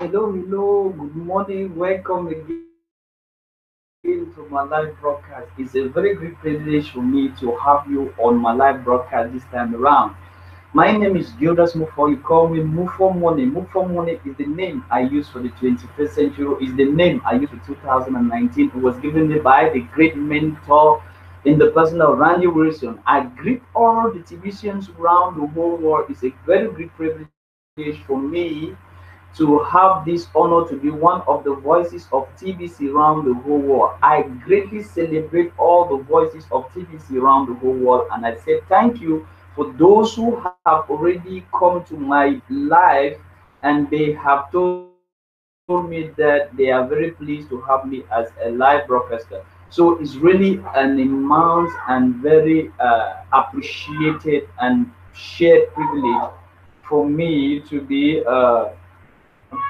Hello, good morning. Welcome again to my live broadcast. It's a very great privilege for me to have you on my live broadcast this time around. My name is Gildas Mufo. You call me Mufo Money. Mufo Money is the name I use for the 21st century, is the name I use for 2019. It was given me by the great mentor in the person of Randy Wilson. I greet all the TVCians around the whole world. It's a very great privilege for me to have this honor to be one of the voices of TBC around the whole world. I greatly celebrate all the voices of TBC around the whole world, and I say thank you for those who have already come to my live and they have told me that they are very pleased to have me as a live broadcaster. So it's really an immense and very appreciated and shared privilege for me to be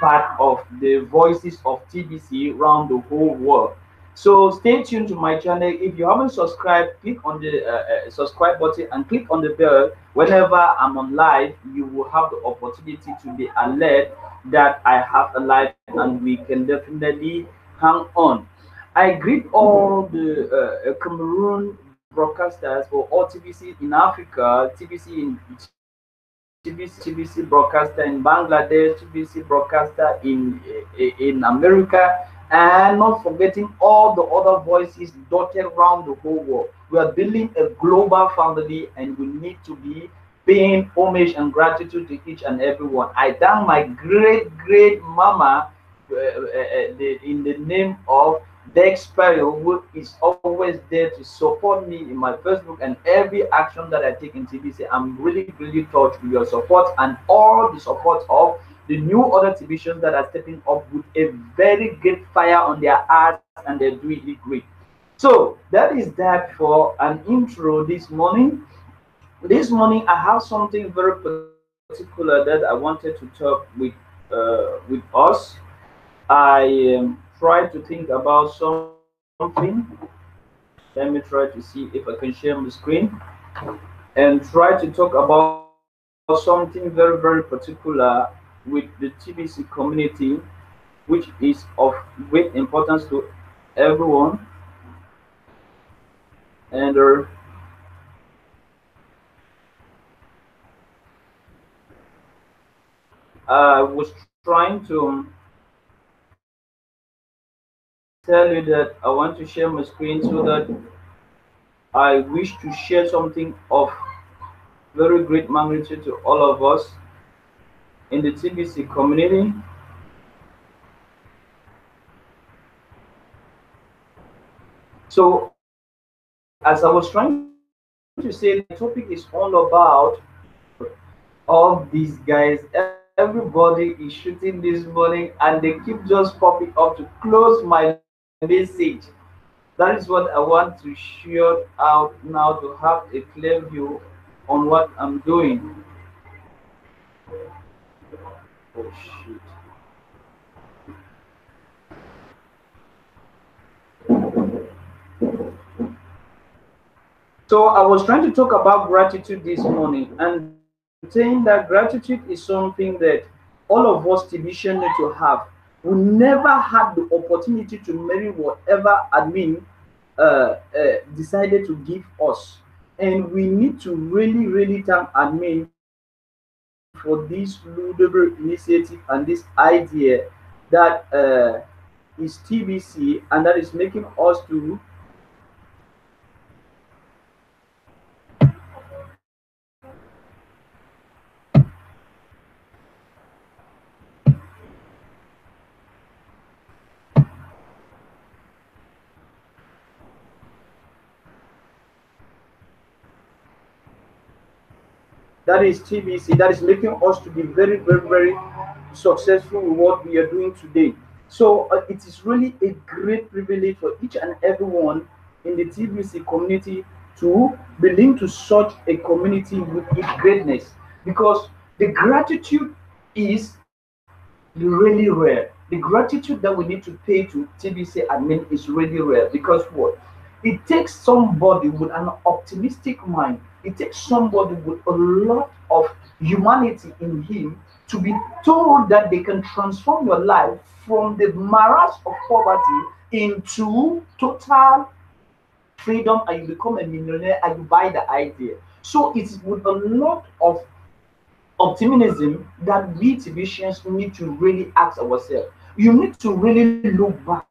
part of the voices of TBC around the whole world. So stay tuned to my channel. If you haven't subscribed, click on the subscribe button and click on the bell. Whenever I'm on live, you will have the opportunity to be alert that I have a live and we can definitely hang on. I greet all the Cameroon broadcasters for all TBC in Africa, TBC broadcaster in Bangladesh, TBC broadcaster in America, and not forgetting all the other voices dotted around the whole world. We are building a global family, and we need to be paying homage and gratitude to each and every one. I thank my great mama in the name of Dex Sparrow, who is always there to support me in my Facebook and every action that I take in TBC. I'm really touched with your support and all the support of the new other TVCians that are stepping up with a very great fire on their hearts and they're doing it great. So that is that for an intro this morning. This morning I have something very particular that I wanted to talk with us. I try to think about something. Let me try to see if I can share my screen and try to talk about something very particular with the TBC community, which is of great importance to everyone. And I was trying to tell you that I want to share my screen so that I wish to share something of very great magnitude to all of us in the TBC community. So, as I was trying to say, the topic is all about all these guys. Everybody is shooting this morning and they keep just popping up to close my message. That is what I want to share out now to have a clear view on what I'm doing. Oh shit. So I was trying to talk about gratitude this morning and saying that gratitude is something that all of us TBC need to have. We never had the opportunity to marry whatever admin decided to give us. And we need to really thank admin for this ludicrous initiative and this idea that is TBC and that is making us to that is TBC, that is making us to be very successful with what we are doing today. So it is really a great privilege for each and everyone in the TBC community to belong to such a community with its greatness because the gratitude is really rare. The gratitude that we need to pay to TBC admin is really rare because what? It takes somebody with an optimistic mind. It takes somebody with a lot of humanity in him to be told that they can transform your life from the morass of poverty into total freedom, and you become a millionaire and you buy the idea. So it's with a lot of optimism that we Tbicians need to really ask ourselves. You need to really look back.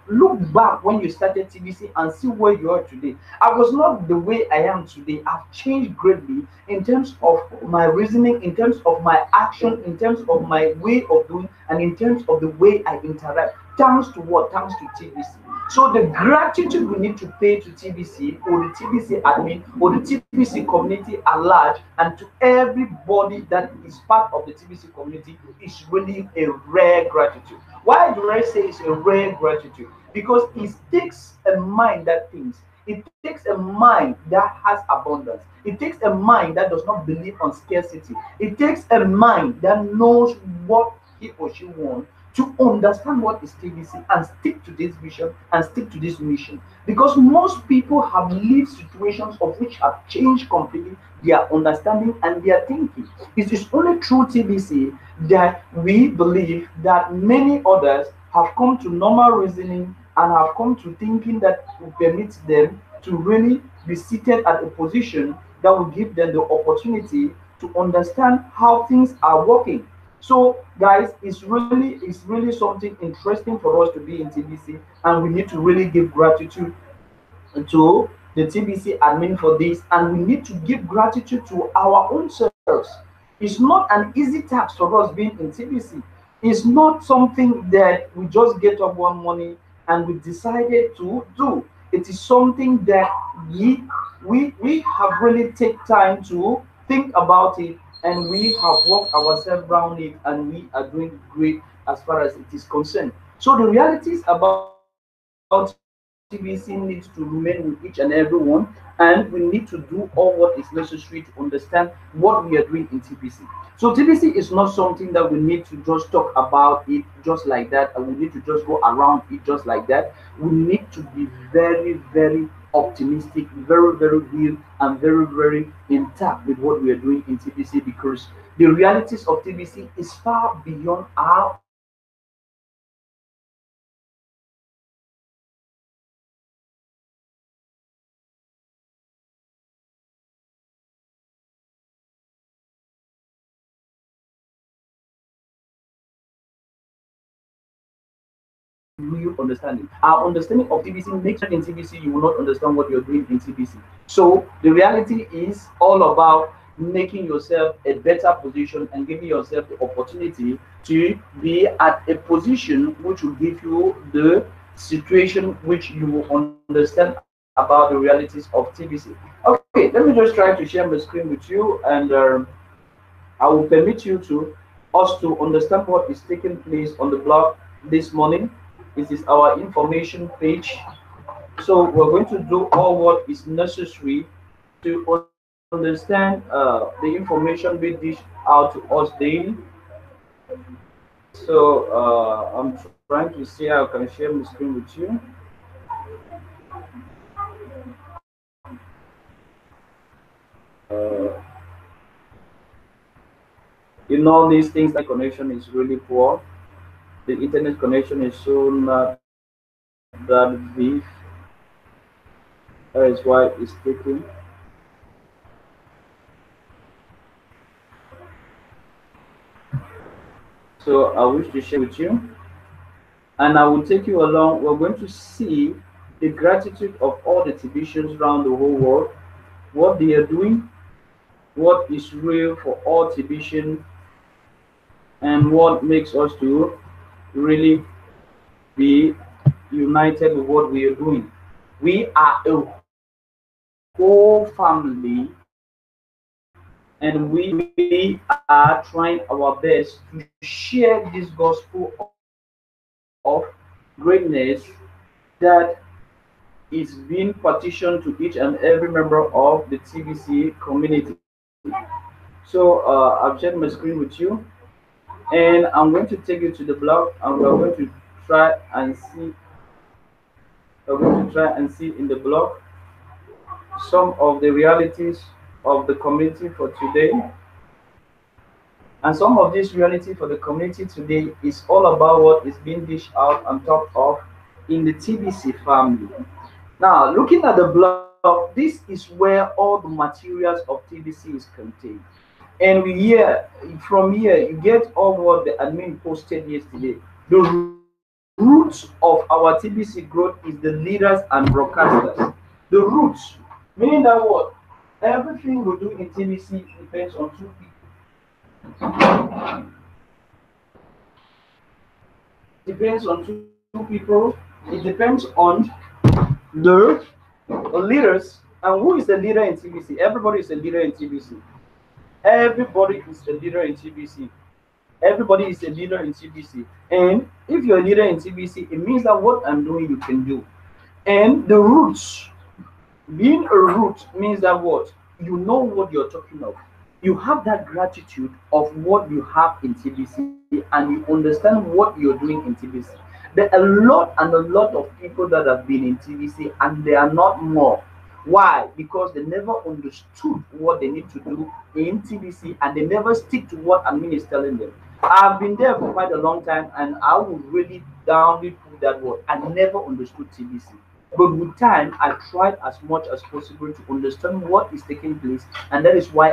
Look back when you started TBC and see where you are today. I was not the way I am today. I've changed greatly in terms of my reasoning, in terms of my action, in terms of my way of doing, and in terms of the way I interact. Thanks to what? Thanks to TBC. So the gratitude we need to pay to TBC or the TBC admin or the TBC community at large and to everybody that is part of the TBC community is really a rare gratitude. Why do I say it's a rare gratitude? Because it takes a mind that thinks. It takes a mind that has abundance. It takes a mind that does not believe on scarcity. It takes a mind that knows what he or she wants to understand what is TBC and stick to this vision and stick to this mission. Because most people have lived situations of which have changed completely their understanding and their thinking. It is only through TBC that we believe that many others have come to normal reasoning and have come to thinking that will permit them to really be seated at a position that will give them the opportunity to understand how things are working. So, guys, it's really something interesting for us to be in TBC, and we need to really give gratitude to the TBC admin for this, and we need to give gratitude to our own selves. It's not an easy task for us being in TBC. It's not something that we just get up one morning and we decided to do. It is something that we have really take time to think about it, and we have worked ourselves around it, and we are doing great as far as it is concerned. So the realities about TBC needs to remain with each and everyone, and we need to do all what is necessary to understand what we are doing in TBC. So TBC is not something that we need to just talk about it just like that, and we need to just go around it just like that. We need to be very, very optimistic, very, very real, and very, very intact with what we are doing in TBC, because the realities of TBC is far beyond our understanding. So we need to really give gratitude to everybody that is part of TBC, and we need to really give gratitude to everybody that is part of the TBC community. So our understanding of TBC makes us have a real understanding. Our understanding of TBC makes in TBC, you will not understand what you're doing in TBC. So the reality is all about making yourself a better position and giving yourself the opportunity to be at a position which will give you the situation which you will understand about the realities of TBC. Okay, let me just try to share my screen with you, and I will permit you to us to understand what is taking place on the blog this morning. This is our information page. So we're going to do all what is necessary to understand the information we dish out to us daily. So I'm trying to see how I can share my screen with you. In all these things, the connection is really poor. The internet connection is so not that big. That is why it's taking. So I wish to share with you, and I will take you along. We're going to see the gratitude of all the TVtions around the whole world, what they are doing, what is real for all TVtion, and what makes us to really be united with what we are doing. We are a whole family, and we are trying our best to share this gospel of greatness that is being partitioned to each and every member of the TBC community. So I've shared my screen with you, and I'm going to take you to the blog, and try and see we're going to try and see in the blog some of the realities of the community for today. And some of this reality for the community today is all about what is being dished out on top of in the TBC family. Now, looking at the blog, this is where all the materials of TBC is contained. And we hear from here, you get all what the admin posted yesterday. The roots of our TBC growth is the leaders and broadcasters. The roots, meaning that what? Everything we do in TBC depends on two people. Depends on two people. It depends on the leaders. And who is the leader in TBC? Everybody is a leader in TBC. Everybody is a leader in TBC. Everybody is a leader in TBC. And if you're a leader in TBC, it means that what I'm doing, you can do. And the roots, being a root means that what? You know what you're talking of. You have that gratitude of what you have in TBC and you understand what you're doing in TBC. There are a lot of people that have been in TBC and they are not more. Why? Because they never understood what they need to do in TBC and they never stick to what admin is telling them. I've been there for quite a long time and I would really downly put that word. I never understood TBC. But with time, I tried as much as possible to understand what is taking place, and that is why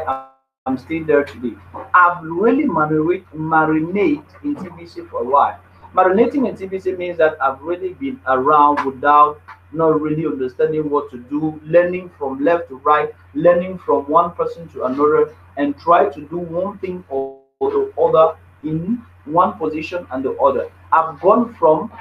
I'm still there today. I've really marinate in TBC for a while. Marinating in TBC means that I've really been around without not really understanding what to do, learning from left to right, learning from one person to another, and try to do one thing or the other in one position and the other. I've gone from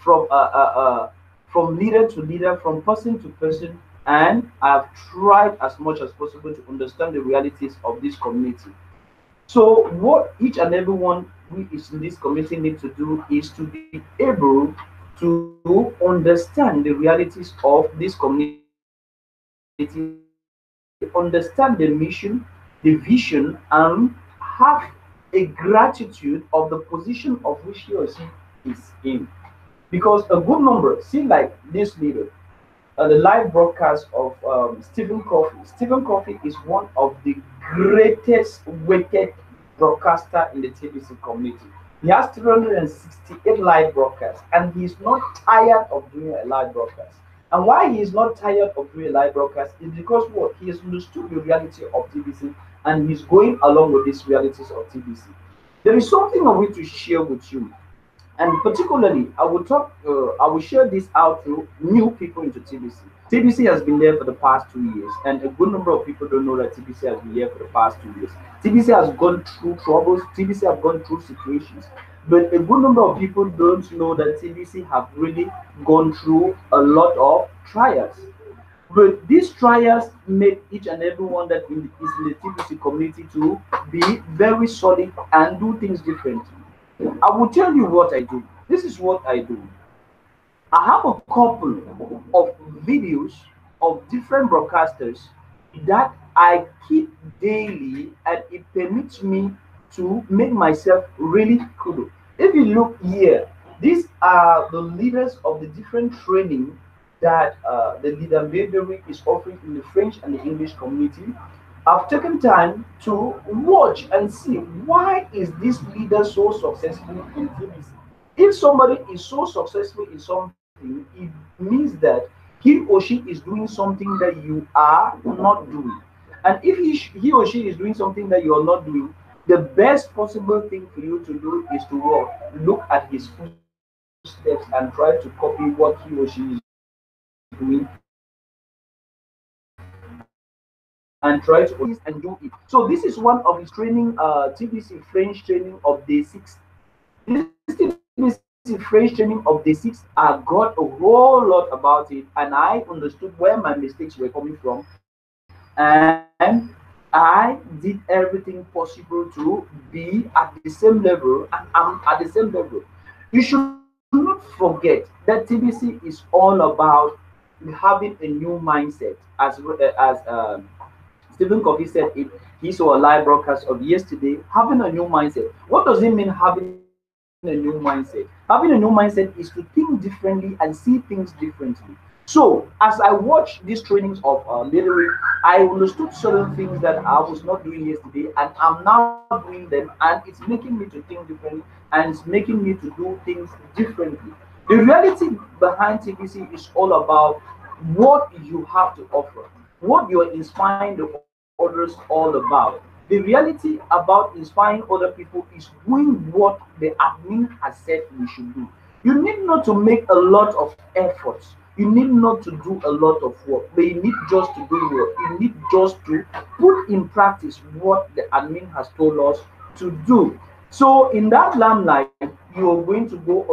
uh, uh, uh, from leader to leader, from person to person, and I've tried as much as possible to understand the realities of this community. So, what each and every one who is in this community need to do is to be able to understand the realities of this community, understand the mission, the vision, and have a gratitude of the position of which he or she is in. Because a good number, see, like this leader, the live broadcast of Stephen Coffey. Stephen Coffey is one of the greatest weighted broadcaster in the TBC community. He has 368 live broadcasts, and he's not tired of doing a live broadcast. And why he is not tired of doing a live broadcast is because what he has understood the reality of TBC, and he's going along with these realities of TBC. There is something I want to share with you, and particularly I will share this out to new people into TBC. TBC has been there for the past 2 years, and a good number of people don't know that TBC has been there for the past 2 years. TBC has gone through troubles, TBC have gone through situations, but a good number of people don't know that TBC have really gone through a lot of trials. But these trials made each and every one that is in the TBC community to be very solid and do things differently. I will tell you what I do. This is what I do. I have a couple of videos of different broadcasters that I keep daily, and it permits me to make myself really cool. If you look here, these are the leaders of the different training that the leader Mayberry is offering in the French and the English community. I've taken time to watch and see why is this leader so successful in TBC. If somebody is so successful in something, it means that he or she is doing something that you are not doing. And if he or she is doing something that you are not doing, the best possible thing for you to do is to walk, look at his footsteps and try to copy what he or she is doing and try to and do it. So this is one of his training, TBC French training of day 6. This TBC French training of day 6, I got a whole lot about it, and I understood where my mistakes were coming from, and I did everything possible to be at the same level, and I'm at the same level. You should not forget that TBC is all about having a new mindset, as Stephen Covey said it. He saw a live broadcast of yesterday. Having a new mindset. What does it mean having a new mindset? Having a new mindset is to think differently and see things differently. So as I watched these trainings of leadership, I understood certain things that I was not doing yesterday, and I'm now doing them, and it's making me to think differently, and it's making me to do things differently. The reality behind TBC is all about what you have to offer, what you're inspiring the others all about. The reality about inspiring other people is doing what the admin has said we should do. You need not to make a lot of efforts. You need not to do a lot of work, but you need just to do work. You need just to put in practice what the admin has told us to do. So in that limelight, you are going to go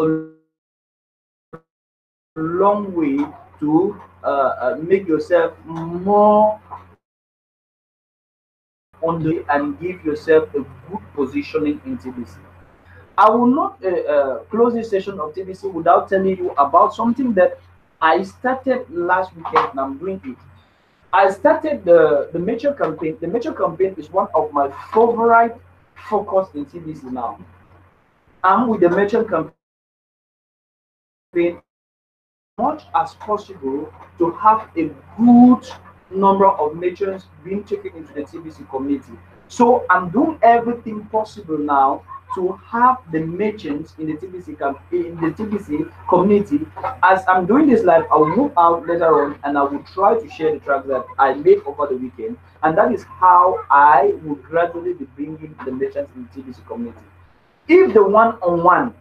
a long way to make yourself more on the way and give yourself a good positioning in TBC. I will not close this session of TBC without telling you about something that I started last weekend and I'm doing it. I started the Nature campaign. The Nature campaign is one of my favorite focus in TBC now. I'm with the Nature campaign as much as possible to have a good number of nations being taken into the TBC community. So I'm doing everything possible now to have the merchants in the TBC in the TBC community. As I'm doing this live, I will move out later on and I will try to share the tracks that I made over the weekend. And that is how I will gradually be bringing the merchants in the TBC community. If the one-on-one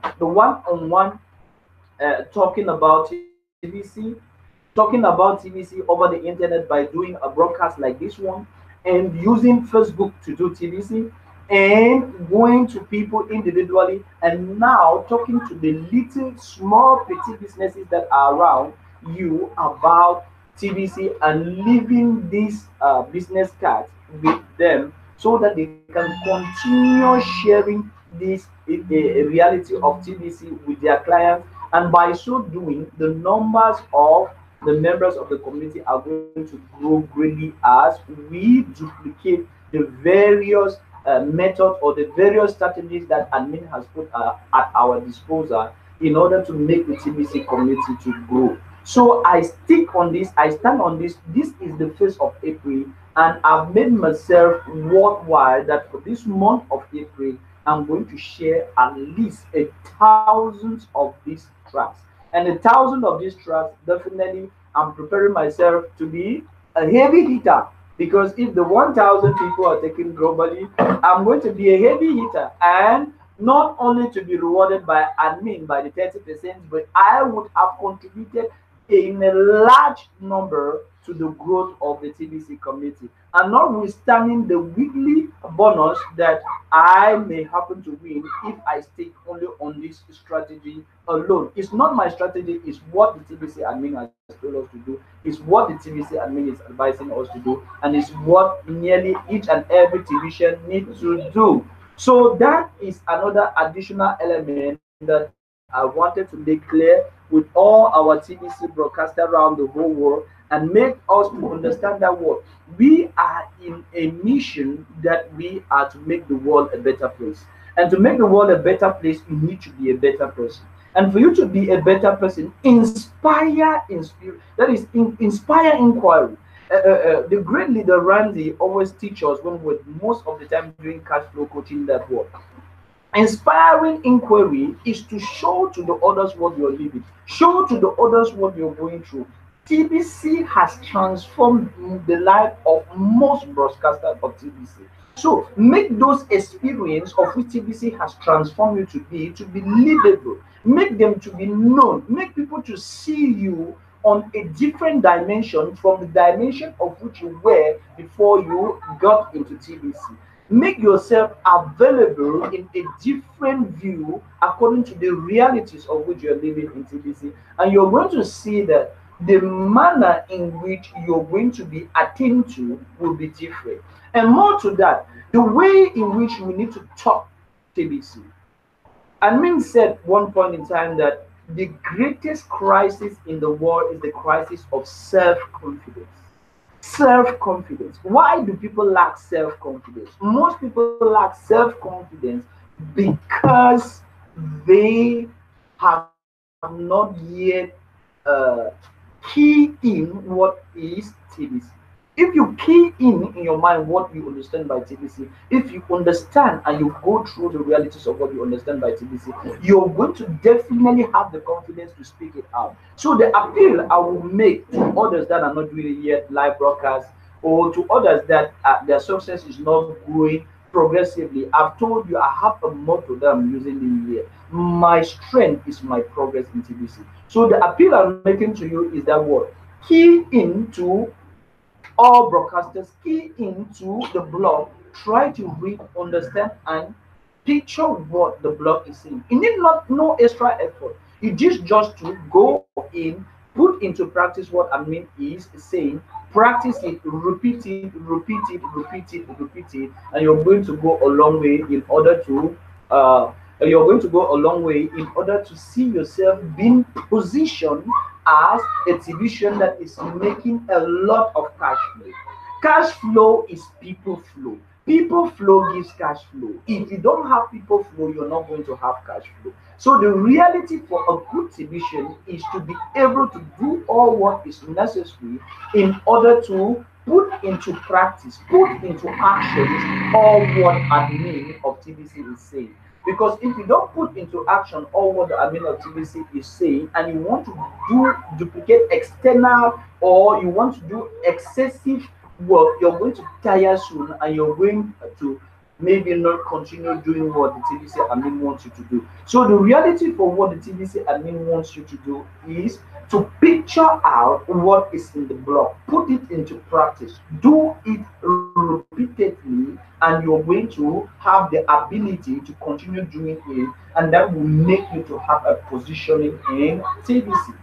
talking about TBC over the internet by doing a broadcast like this one, and using Facebook to do TBC, and going to people individually, and now talking to the little small petty businesses that are around you about TBC and leaving these business cards with them so that they can continue sharing this reality of TBC with their clients. And by so doing, the numbers of the members of the community are going to grow greatly as we duplicate the various methods or the various strategies that admin has put at our disposal in order to make the TBC community to grow. So I stick on this, I stand on this. This is the 1st of April, and I've made myself worthwhile that for this month of April, I'm going to share at least a thousands of these tracks. And a thousand of these tracks, definitely, I'm preparing myself to be a heavy hitter. Because if the 1,000 people are taken globally, I'm going to be a heavy hitter. And not only to be rewarded by admin by the 30%, but I would have contributed in a large number to the growth of the TBC community. And notwithstanding the weekly bonus that I may happen to win if I stick only on this strategy alone. It's not my strategy, it's what the TBC admin has told us to do, it's what the TBC admin is advising us to do, and it's what nearly each and every division needs to do. So that is another additional element that I wanted to make clear with all our TBC broadcasters around the whole world and make us to understand that what we are in a mission that we are to make the world a better place. And to make the world a better place, you need to be a better person. And for you to be a better person, inspire inquiry. The great leader Randy always teaches us when we're most of the time doing cash flow coaching that what inspiring inquiry is to show to the others what you're living, show to the others what you're going through. TBC has transformed the life of most broadcasters of TBC. So make those experience of which TBC has transformed you to be livable. Make them to be known. Make people to see you on a different dimension from the dimension of which you were before you got into TBC. Make yourself available in a different view according to the realities of which you're living in TBC, and you're going to see that the manner in which you're going to be attained to will be different. And more to that, the way in which we need to talk TBC. Admin said one point in time that the greatest crisis in the world is the crisis of self-confidence. Self-confidence. Why do people lack self-confidence? Most people lack self-confidence because they have not yet uh, key in what is TBC. If you key in your mind what you understand by TBC, if you understand and you go through the realities of what you understand by TBC, you're going to definitely have the confidence to speak it out. So the appeal I will make to others that are not doing it yet, live broadcast, or to others that their success is not growing progressively. I've told you I have a motto that I'm using in here. My strength is my progress in TBC. So the appeal I'm making to you is that what? Key into all broadcasters, key into the blog, try to read, understand, and picture what the blog is saying. You need not no extra effort. You just to go in, put into practice what I mean is saying, practice it, repeat it, repeat it, repeat it, repeat it, and you're going to go a long way in order to you're going to go a long way in order to see yourself being positioned as a division that is making a lot of cash flow. Cash flow is people flow. People flow gives cash flow. If you don't have people flow, you're not going to have cash flow. So the reality for a good division is to be able to do all what is necessary in order to put into practice, put into actions all what admin of TBC is saying. Because if you don't put into action all what the admin of TBC is saying, and you want to do duplicate external or you want to do excessive work, you're going to tire soon and you're going to maybe not continue doing what the TBC admin wants you to do. So the reality for what the TBC admin wants you to do is to picture out what is in the blog, put it into practice, do it repeatedly, and you're going to have the ability to continue doing it, and that will make you to have a positioning in TBC.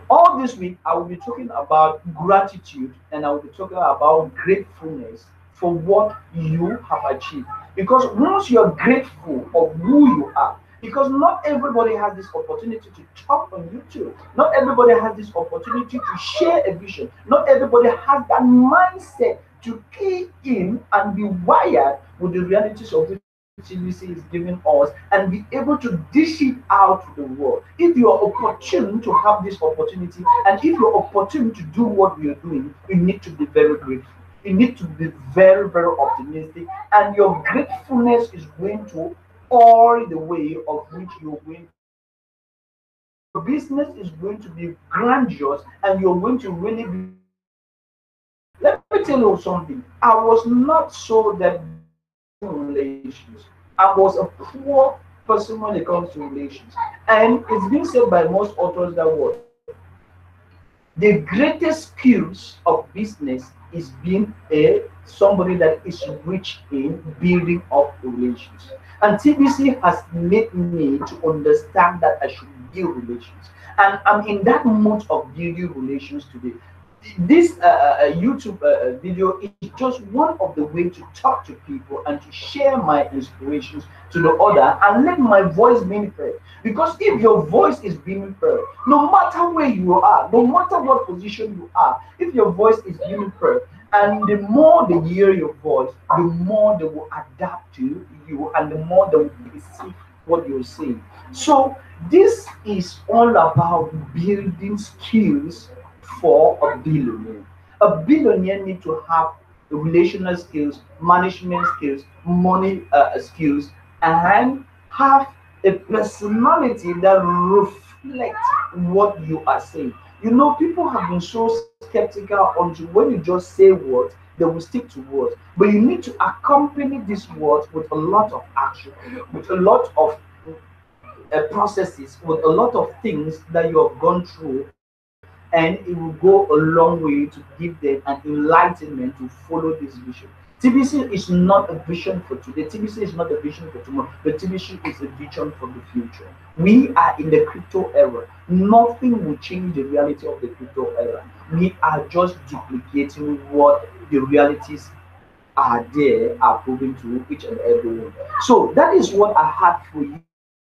All this week, I will be talking about gratitude and I will be talking about gratefulness for what you have achieved. Because once you're grateful of who you are, because not everybody has this opportunity to talk on YouTube, not everybody has this opportunity to share a vision, not everybody has that mindset to key in and be wired with the realities of which TVC is giving us and be able to dish it out to the world. If you are opportune to have this opportunity and if you're opportune to do what we are doing, you need to be very grateful. You need to be very, very optimistic, and your gratefulness is going to all the way of which you're going to succeed. Your business is going to be grandiose and you're going to really be successful. Let me tell you something. I was not so that relations. I was a poor person when it comes to relations. And it's been said by most authors that what the greatest skills of business is being a somebody that is rich in building up relations. And TBC has made me to understand that I should build relations. And I'm in that mode of building relations today. This YouTube video is just one of the ways to talk to people and to share my inspirations to the other and let my voice be heard. Because if your voice is being heard, no matter where you are, no matter what position you are, if your voice is being heard, and the more they hear your voice, the more they will adapt to you and the more they will receive what you're saying. So this is all about building skills for a billionaire. A billionaire need to have relational skills, management skills, money skills, and have a personality that reflects what you are saying. You know, people have been so skeptical until when you just say words, they will stick to words. But you need to accompany these words with a lot of action, with a lot of processes, with a lot of things that you have gone through, and it will go a long way to give them an enlightenment to follow this vision. TBC is not a vision for today, TBC is not a vision for tomorrow, but TBC is a vision for the future. We are in the crypto era. Nothing will change the reality of the crypto era. We are just duplicating what the realities are there, are proven to each and every one. So that is what I had for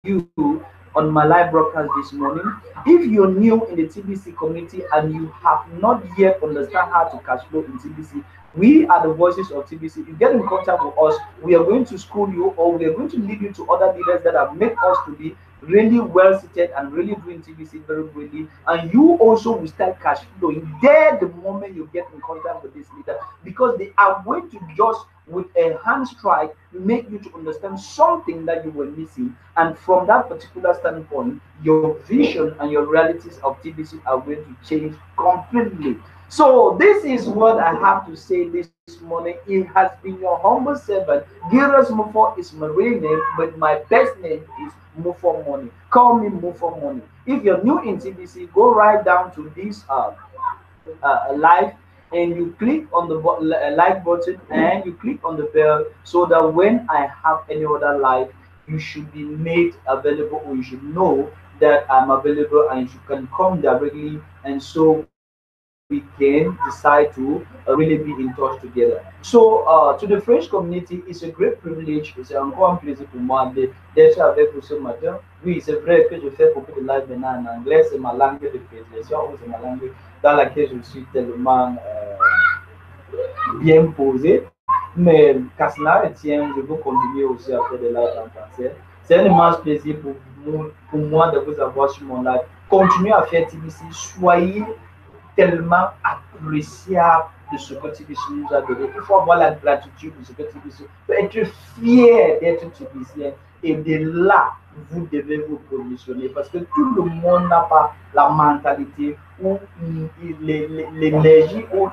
you on my live broadcast this morning. If you're new in the TBC community and you have not yet understand how to cash flow in TBC, we are the voices of TBC. You get in contact with us, we are going to school you or we are going to lead you to other leaders that have made us to be really well seated and really doing TBC very greatly, and you also will start cash flowing there the moment you get in contact with this leader, because they are going to just with a hand strike make you to understand something that you were missing, and from that particular standpoint your vision and your realities of TBC are going to change completely. So this is what I have to say this morning. It has been your humble servant. Gilles Mufo is my real name, but my best name is Mufo Money. Call me Mufo Money. If you're new in TBC, go right down to this live, and you click on the like button and you click on the bell, so that when I have any other live, you should be made available, or you should know that I'm available, and you can come directly, and so we can decide to really be in touch together. So to the French community, it's a great privilege, c'est encore un plaisir pour moi d'être avec vous ce matin. Oui, c'est vrai que je fais beaucoup de live maintenant en anglais, c'est ma langue de prédilection, ou c'est ma langue dans laquelle je suis tellement bien posé. Mais qu'à cela tient, je veux continuer aussi à faire des lives en français. C'est un immense plaisir pour moi de vous avoir sur mon live. Continuez à faire TBC, soyez tellement appréciable de ce que TBC nous a donné. Il faut avoir la gratitude de ce que TBC, faut être fier d'être TBCien, et de là, vous devez vous positionner, parce que tout le monde n'a pas la mentalité ou l'énergie ou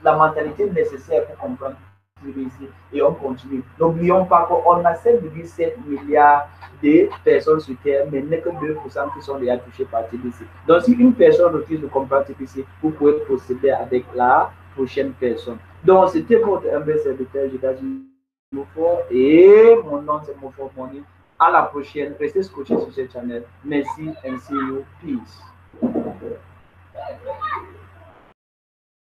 la mentalité nécessaire pour comprendre TBC. Et on continue. N'oublions pas qu'on a 7,7 milliards de personnes sur Terre, mais n'est que 2% qui sont déjà touchés par TBC. Donc, si une personne refuse de comprendre TBC, vous pouvez procéder avec la prochaine personne. Donc, c'était votre humble serviteur, Mofo, et mon nom c'est Mofo Money. À la prochaine. Restez scotchés sur cette channel. Merci and see you. Peace.